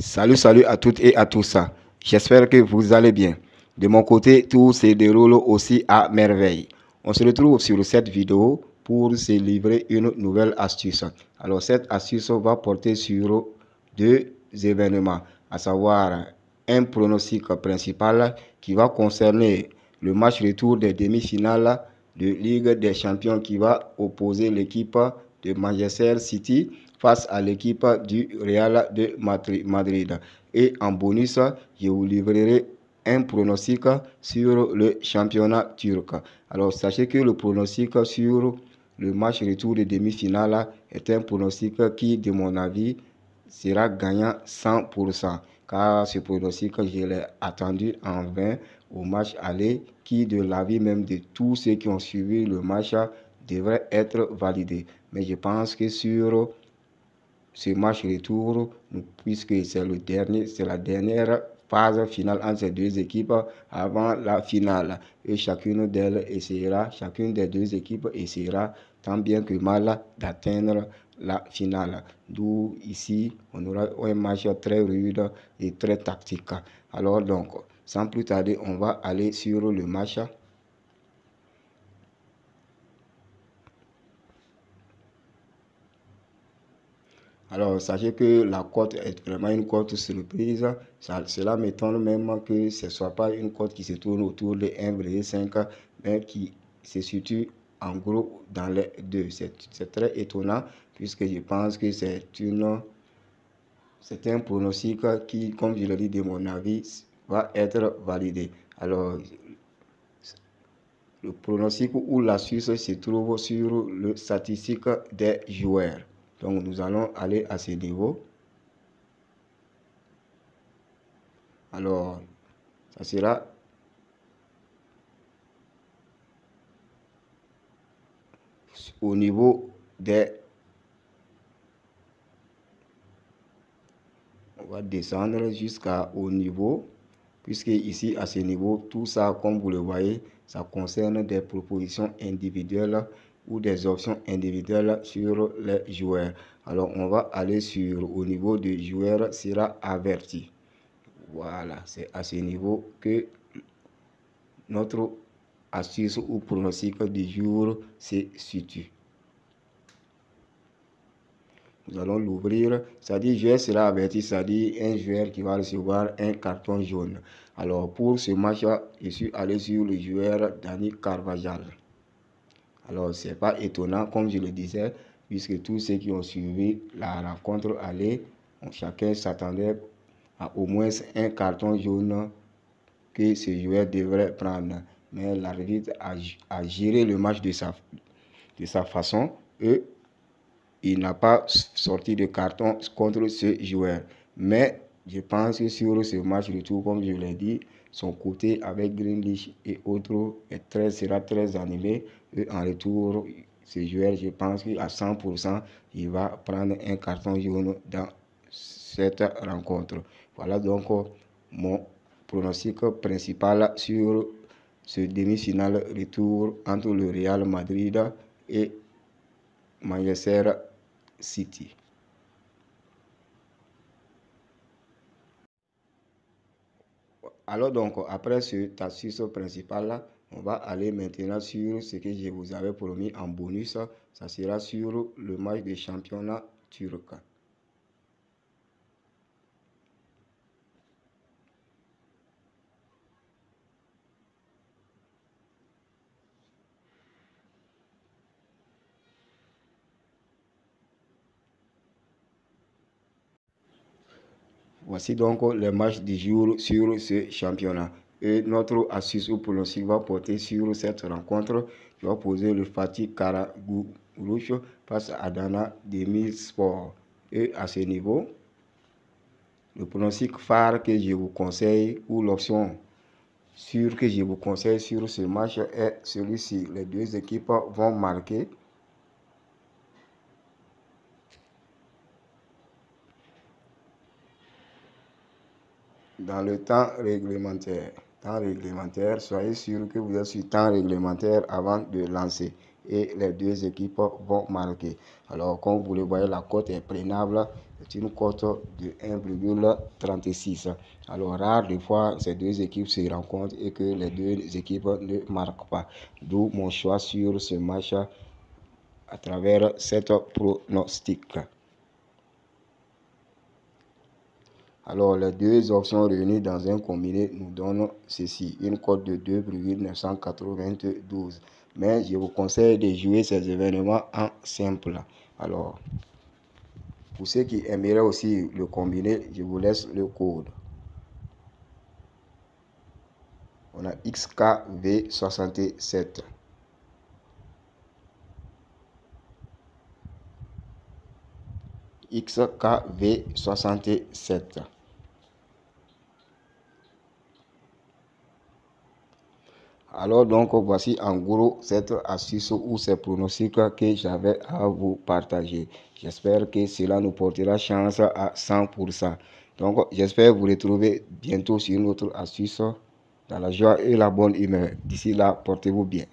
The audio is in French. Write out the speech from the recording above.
Salut à toutes et à tous. J'espère que vous allez bien. De mon côté, tout se déroule aussi à merveille. On se retrouve sur cette vidéo pour se livrer une nouvelle astuce. Alors, cette astuce va porter sur deux événements, à savoir un pronostic principal qui va concerner le match retour des demi-finales de Ligue des Champions qui va opposer l'équipe de Manchester City face à l'équipe du Real de Madrid. Et en bonus, je vous livrerai un pronostic sur le championnat turc. Alors, sachez que le pronostic sur le match retour de demi-finale est un pronostic qui, de mon avis, sera gagnant 100%. Car ce pronostic, je l'ai attendu en vain au match aller qui, de l'avis même de tous ceux qui ont suivi le match, devrait être validé. Mais je pense que sur ce match retour, puisque c'est la dernière phase finale entre ces deux équipes avant la finale. Et chacune des deux équipes essaiera tant bien que mal d'atteindre la finale. D'où ici, on aura un match très rude et très tactique. Alors donc, sans plus tarder, on va aller sur le match. Alors, sachez que la cote est vraiment une cote surprise. Cela m'étonne même que ce ne soit pas une cote qui se tourne autour de 1,5, mais qui se situe en gros dans les deux. C'est très étonnant puisque je pense que c'est un pronostic qui, comme je le dis de mon avis, va être validé. Alors, le pronostic ou l'astuce se trouve sur le statistique des joueurs. Donc, nous allons aller à ce niveau. Alors, ça sera au niveau des... On va descendre jusqu'au niveau, puisque ici, à ce niveau, tout ça, comme vous le voyez, ça concerne des propositions individuelles ou des options individuelles sur les joueurs. Alors, on va aller au niveau des joueurs sera averti. Voilà, c'est à ce niveau que notre astuce ou pronostic du jour se situe. Nous allons l'ouvrir, c'est-à-dire joueur sera averti, c'est-à-dire un joueur qui va recevoir un carton jaune. Alors pour ce match, je suis allé sur le joueur Dani Carvajal. Alors c'est pas étonnant, comme je le disais, puisque tous ceux qui ont suivi la rencontre aller, chacun s'attendait à au moins un carton jaune que ce joueur devrait prendre. Mais l'arbitre a géré le match de sa façon et il n'a pas sorti de carton contre ce joueur. Mais je pense que sur ce match retour, comme je l'ai dit, son côté avec Grealish et autres sera très animé. Et en retour, ce joueur, je pense qu'à 100%, il va prendre un carton jaune dans cette rencontre. Voilà donc mon pronostic principal sur ce demi-finale retour entre le Real Madrid et Manchester City. Alors donc, après cette astuce principale, on va aller maintenant sur ce que je vous avais promis en bonus. Ça sera sur le match de championnat turc. Voici donc les matchs du jour sur ce championnat. Et notre astuce ou pronostic va porter sur cette rencontre. Je vais poser le Fatih Karagümrük face à Adana Demirspor. Et à ce niveau, le pronostic phare que je vous conseille ou l'option sûre que je vous conseille sur ce match est celui-ci. Les deux équipes vont marquer. Dans le temps réglementaire. Soyez sûr que vous êtes sur temps réglementaire avant de lancer. et les deux équipes vont marquer. Alors, comme vous le voyez, la cote est prenable. C'est une cote de 1,36. Alors, rare des fois, ces deux équipes se rencontrent et que les deux équipes ne marquent pas. D'où mon choix sur ce match à travers cette pronostic. Alors, les deux options réunies dans un combiné nous donnent ceci, une cote de 2,992. Mais je vous conseille de jouer ces événements en simple. Alors, pour ceux qui aimeraient aussi le combiné, je vous laisse le code. On a XKV67. XKV67. Alors donc voici en gros cette astuce ou ces pronostics que j'avais à vous partager. J'espère que cela nous portera chance à 100%. Donc j'espère vous retrouver bientôt sur une autre astuce dans la joie et la bonne humeur. D'ici là, portez-vous bien.